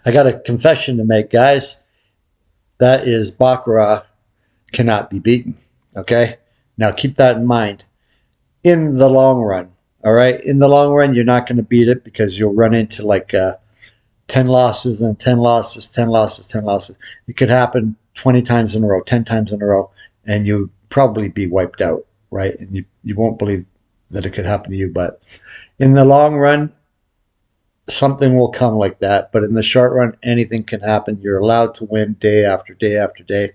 I got a confession to make, guys. That is Baccarat cannot be beaten. Okay? Now keep that in mind. In the long run, all right? In the long run, you're not going to beat it because you'll run into like 10 losses and 10 losses, 10 losses, 10 losses. It could happen 20 times in a row, 10 times in a row, and you probably be wiped out, right? And you won't believe that it could happen to you. But in the long run, something will come like that. But in the short run, anything can happen. You're allowed to win day after day after day.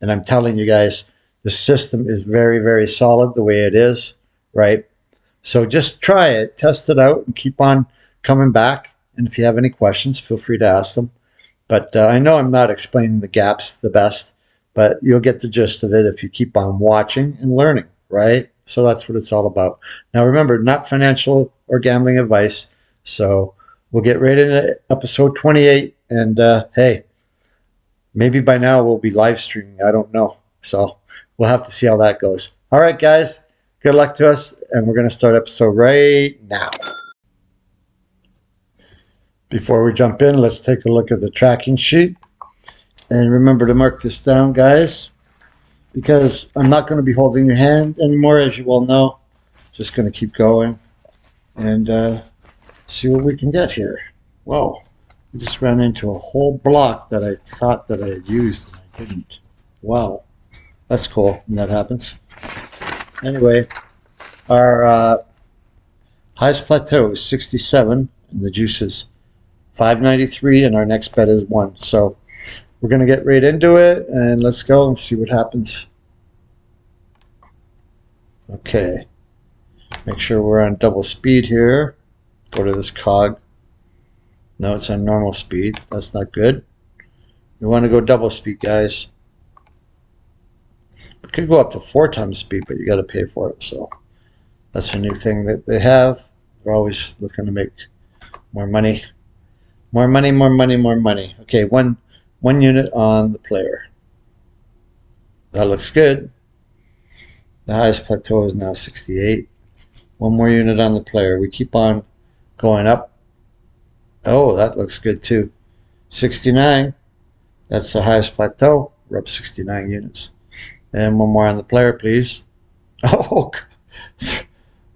And I'm telling you guys, the system is very, very solid the way it is, right? So just try it, test it out, and keep on coming back. And if you have any questions, feel free to ask them. But I know I'm not explaining the gaps the best, but you'll get the gist of it if you keep on watching and learning, right? So that's what it's all about. Now remember, not financial or gambling advice. So we'll get right into episode 28. And hey, maybe by now we'll be live streaming. I don't know. So we'll have to see how that goes. All right, guys. Good luck to us. And we're going to start episode right now. Before we jump in, let's take a look at the tracking sheet. And remember to mark this down, guys, because I'm not going to be holding your hand anymore, as you all know. Just going to keep going and see what we can get here. Whoa, I just ran into a whole block that I thought that I had used and I didn't. Wow, that's cool when that happens. Anyway, our highest plateau is 67, and the juice is 593, and our next bet is 1. So we're going to get right into it, and let's go and see what happens. Okay, make sure we're on double speed here. Go to this cog. No, it's on normal speed. That's not good. We want to go double speed, guys. We could go up to 4 times speed, but you got to pay for it. So that's a new thing that they have. They're always looking to make more money. More money, more money, more money. Okay, one unit on the player. That looks good. The highest plateau is now 68. One more unit on the player. We keep on going up. Oh, that looks good too. 69. That's the highest plateau. We're up 69 units. And one more on the player, please. Oh,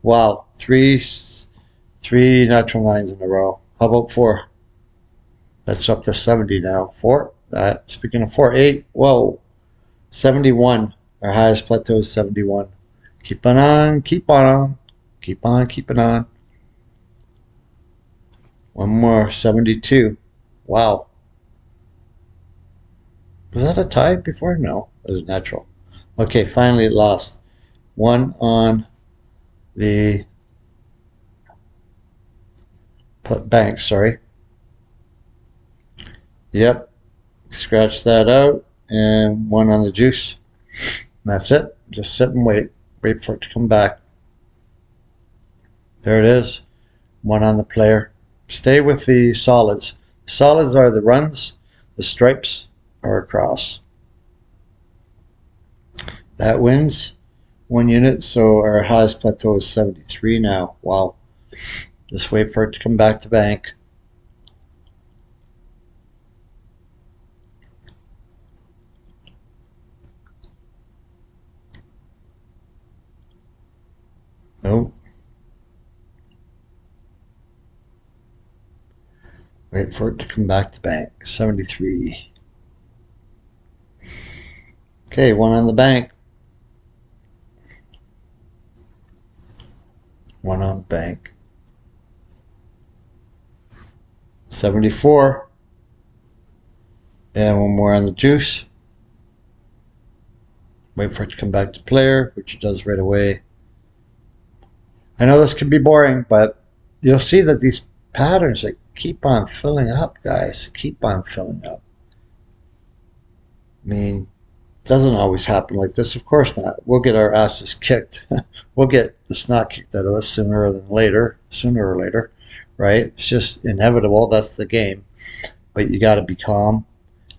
wow. Three natural 9s in a row. How about 4? That's up to 70 now. 4. Speaking of 4, 8. Whoa. 71. Our highest plateau is 71. Keep on, keep on. Keep on, keeping on. One more. 72. Wow. Was that a tie before? No. It was natural. Okay, finally it lost. 1 on the bank, sorry. Yep, scratch that out, and 1 on the juice. And that's it. Just sit and wait for it to come back. There it is. 1 on the player. Stay with the solids. The solids are the runs. The stripes are across. That wins 1 unit. So our highest plateau is 73 now. Wow. Just wait for it to come back to bank. Nope. Wait for it to come back to bank. 73. Okay, 1 on the bank. 1 on the bank. 74. And 1 more on the juice. Wait for it to come back to player, which it does right away. I know this can be boring, but you'll see that these patterns that keep on filling up, guys, keep on filling up. I mean, it doesn't always happen like this. Of course not. We'll get our asses kicked. We'll get the snot kicked out of us sooner or later, right? It's just inevitable. That's the game. But you got to be calm.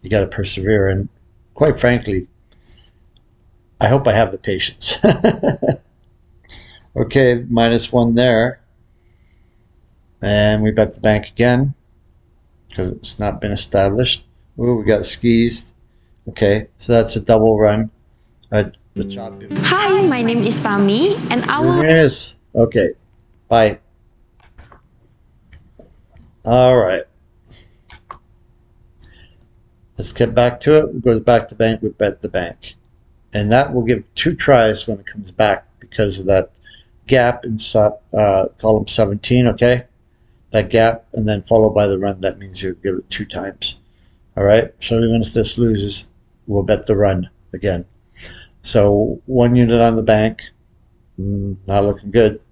You got to persevere. And quite frankly, I hope I have the patience. Okay, -1 there. And we bet the bank again. because it's not been established. Ooh, we got skis. Okay, so that's a double run. The chop. Hi, my name is Tami, and I will. Yes. Okay. Bye. All right. Let's get back to it. We go back to bank. We bet the bank, and that will give 2 tries when it comes back because of that gap in column 17. Okay, that gap, and then followed by the run. That means you give it 2 times. All right. So even if this loses, we'll bet the run again. So 1 unit on the bank. Not looking good.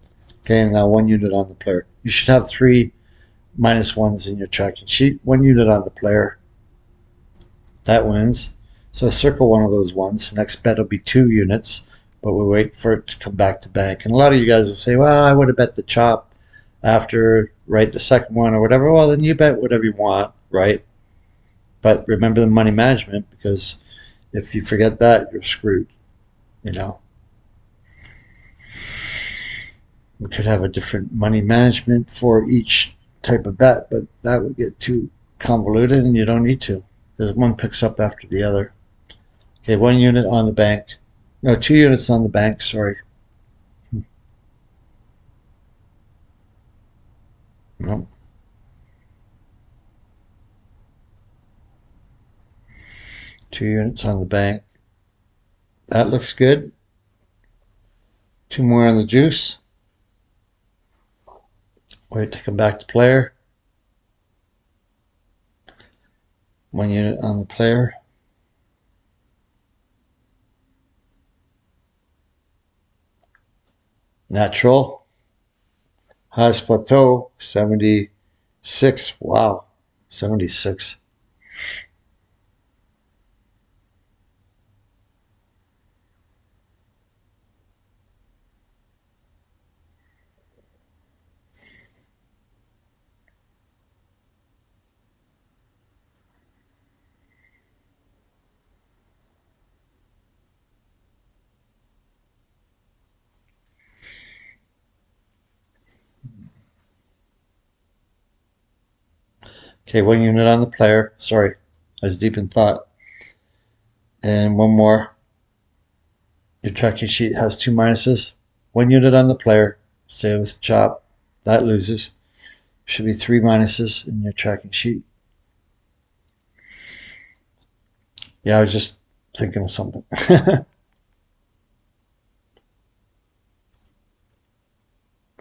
Okay, now 1 unit on the player. You should have 3 -1s in your tracking sheet. 1 unit on the player. That wins. So circle one of those ones. Next bet will be 2 units, but we wait for it to come back to bank. And a lot of you guys will say, well, I would have bet the chop after, right, the second one or whatever. Well, then you bet whatever you want, right? But remember the money management, because if you forget that, you're screwed, you know. We could have a different money management for each type of bet, but that would get too convoluted and you don't need to. Because one picks up after the other. Okay, 1 unit on the bank. No, 2 units on the bank, sorry. No. Two units on the bank. That looks good. 2 more on the juice. Wait to come back to player. 1 unit on the player. Natural. Highest plateau, 76. Wow, 76. Okay, 1 unit on the player. Sorry, I was deep in thought. And 1 more. Your tracking sheet has 2 minuses. 1 unit on the player. Stay with the chop. That loses. Should be 3 minuses in your tracking sheet. Yeah, I was just thinking of something.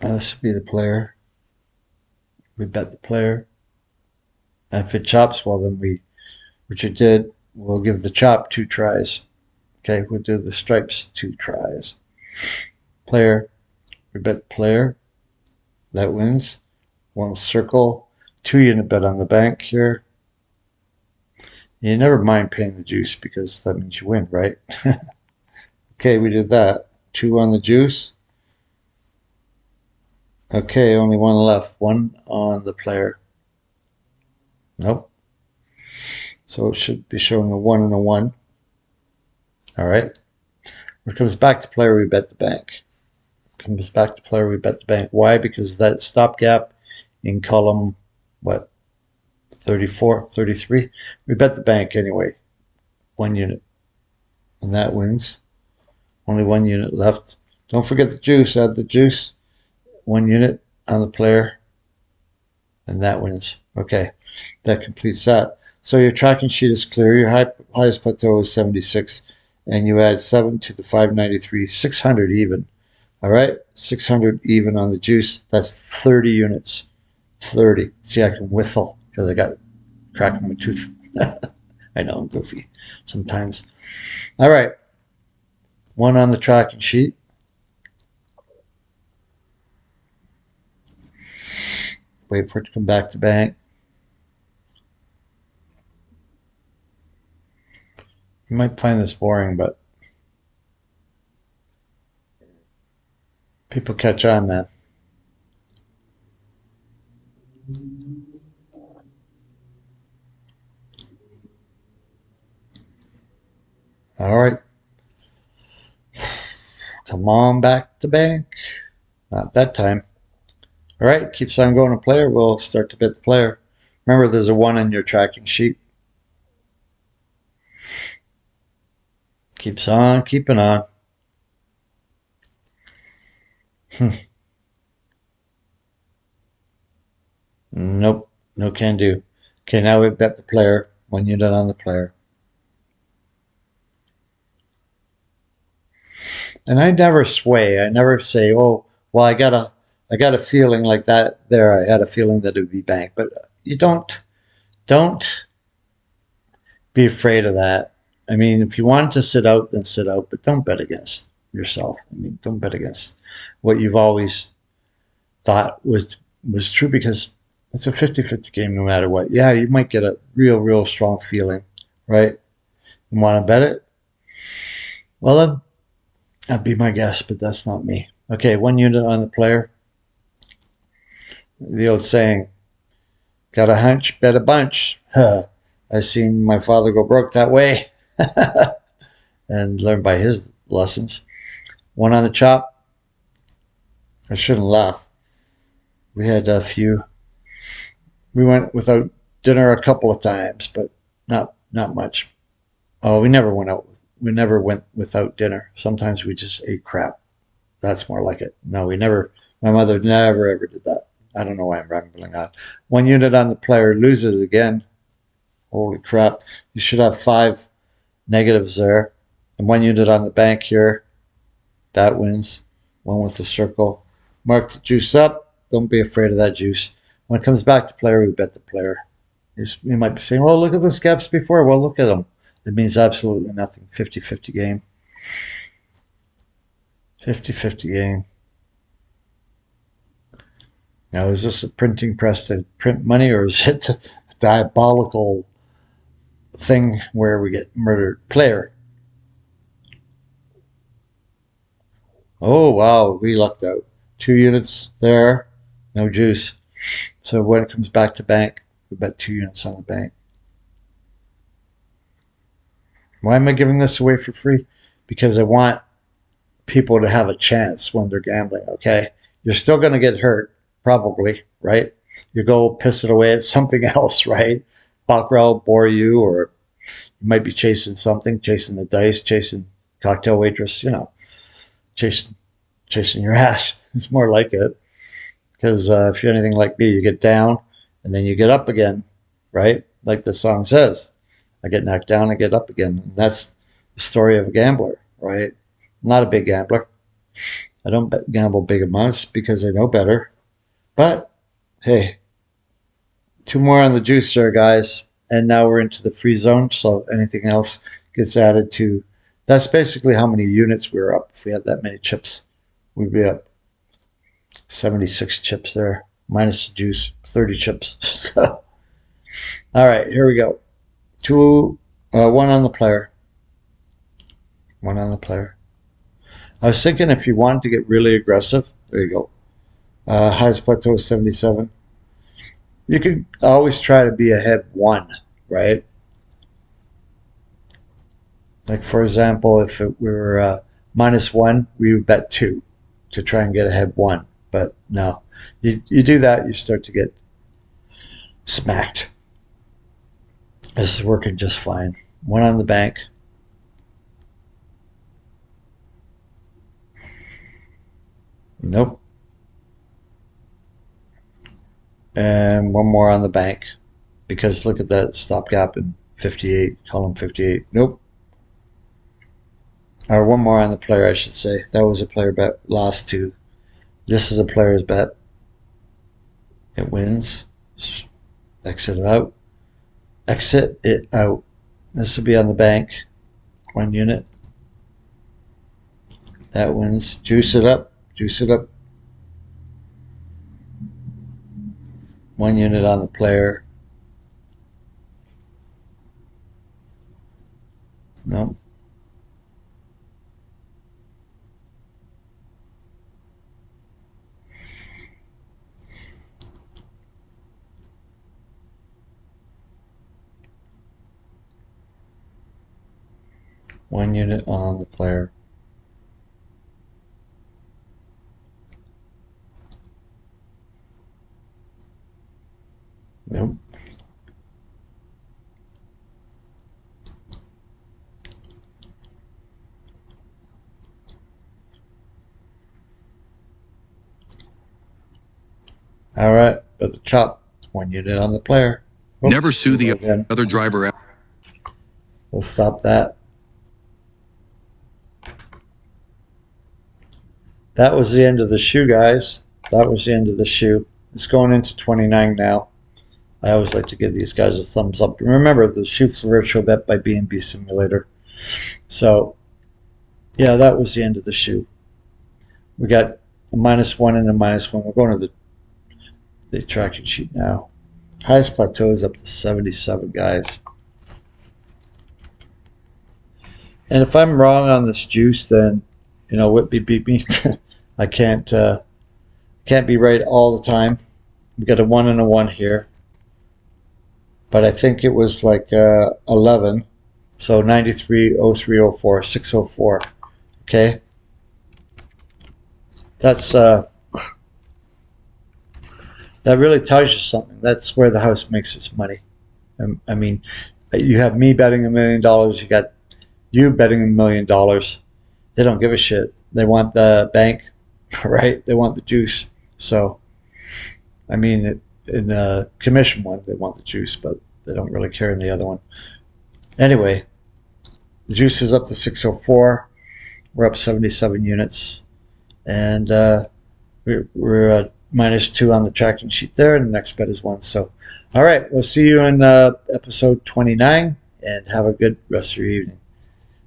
This would be the player. We bet the player. And if it chops, well, then which it did, we'll give the chop 2 tries. Okay, we'll do the stripes 2 tries. Player, we bet player. That wins. 1 circle. 2 unit bet on the bank here. You never mind paying the juice because that means you win, right? Okay, we did that. 2 on the juice. Okay, only 1 left. 1 on the player. Nope. So it should be showing a 1 and a 1. All right. When it comes back to player, we bet the bank. Comes back to player, we bet the bank. Why? Because that stopgap in column, what, 34, 33? We bet the bank anyway. 1 unit. And that wins. Only 1 unit left. Don't forget the juice. Add the juice. 1 unit on the player. And that wins. Okay. That completes that. So your tracking sheet is clear. Your highest plateau is 76. And you add 7 to the 593. 600 even. All right, 600 even on the juice. That's 30 units. 30. See, I can whistle because I got crack in my tooth. I know I'm goofy sometimes. All right, 1 on the tracking sheet. Wait for it to come back to bank. You might find this boring, but people catch on, man. All right. Come on back to bank. Not that time. All right, keeps on going to player. We'll start to bet the player. Remember, there's a 1 on your tracking sheet. Keeps on keeping on. Nope, no can do. Okay, now we bet the player. 1 unit on the player. And I never sway. I never say, "Oh, well, I got a feeling like that there. I had a feeling that it would be bank." But you don't be afraid of that. I mean, if you want to sit out, then sit out, but don't bet against yourself. I mean, don't bet against what you've always thought was true, because it's a 50-50 game no matter what. Yeah, you might get a real strong feeling, right? You want to bet it? Well, then that'd be my guess, but that's not me. Okay, 1 unit on the player. The old saying, got a hunch, bet a bunch. I've seen my father go broke that way and learned by his lessons. 1 on the chop. I shouldn't laugh. We had a few. We went without dinner a couple of times, but not much. Oh, we never went out. We never went without dinner. Sometimes we just ate crap. That's more like it. No, we never. My mother never ever did that. I don't know why I'm rambling on. 1 unit on the player, loses again. Holy crap! You should have 5 negatives there, and 1 unit on the bank here. That wins. 1 with the circle. Mark the juice up. Don't be afraid of that juice. When it comes back to player, we bet the player. You might be saying, well, look at those gaps before. Well, look at them. It means absolutely nothing. 50-50 game. 50-50 game. Now, is this a printing press to print money, or is it a diabolical thing where we get murdered? Player. Oh, wow, we lucked out. 2 units there. No juice. So when it comes back to bank, we bet 2 units on the bank. Why am I giving this away for free? Because I want people to have a chance when they're gambling, okay? You're still going to get hurt, probably, right? You go piss it away at something else, right? Baccarat will bore you, or you might be chasing something, chasing the dice, chasing cocktail waitress, chasing chasing your ass. It's more like it. Because if you're anything like me, you get down and then you get up again, right? Like the song says, I get knocked down, I get up again. And that's the story of a gambler, right? I'm not a big gambler. I don't gamble big amounts because I know better. But hey, 2 more on the juice there, guys. And now we're into the free zone. So anything else gets added to. That's basically how many units we were up. If we had that many chips, we'd be up 76 chips there, minus the juice, 30 chips. So, all right, here we go. 1 on the player. 1 on the player. I was thinking if you wanted to get really aggressive, there you go. Highest plateau is 77. You could always try to be ahead 1, right? Like, for example, if we were -1, we would bet 2 to try and get ahead 1. But no, you do that, you start to get smacked. This is working just fine. 1 on the bank. Nope. And 1 more on the bank. Because look at that stopgap in 58, column 58. Nope. Or 1 more on the player, I should say. That was a player bet, lost 2. This is a player's bet. It wins. Exit it out. Exit it out. This will be on the bank. 1 unit. That wins. Juice it up. Juice it up. 1 unit on the player. Nope. One unit on the player. Nope. All right, but the chop, 1 unit on the player. Oops, Never sue the again. other driver out. We'll stop that. That was the end of the shoe, guys. That was the end of the shoe. It's going into 29 now. I always like to give these guys a thumbs up. Remember, the shoe for virtual bet by B&B Simulator. So, yeah, that was the end of the shoe. We got a -1 and a -1. We're going to the tracking sheet now. Highest plateau is up to 77, guys. And if I'm wrong on this juice, then, you know, Whitby beat me. I can't be right all the time. We got a 1 and a 1 here. But I think it was like 11. So 93, 03, 04, 604. Okay. That's that really tells you something. That's where the house makes its money. I mean, you have me betting $1 million. You got you betting $1 million. They don't give a shit. They want the bank, right? They want the juice. So, I mean, in the commission one, they want the juice, but they don't really care in the other one. Anyway, the juice is up to 604. We're up 77 units. And we're at -2 on the tracking sheet there, and the next bet is 1. So, all right, we'll see you in episode 29, and have a good rest of your evening.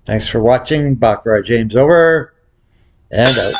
Thanks for watching. Baccarat James over and out.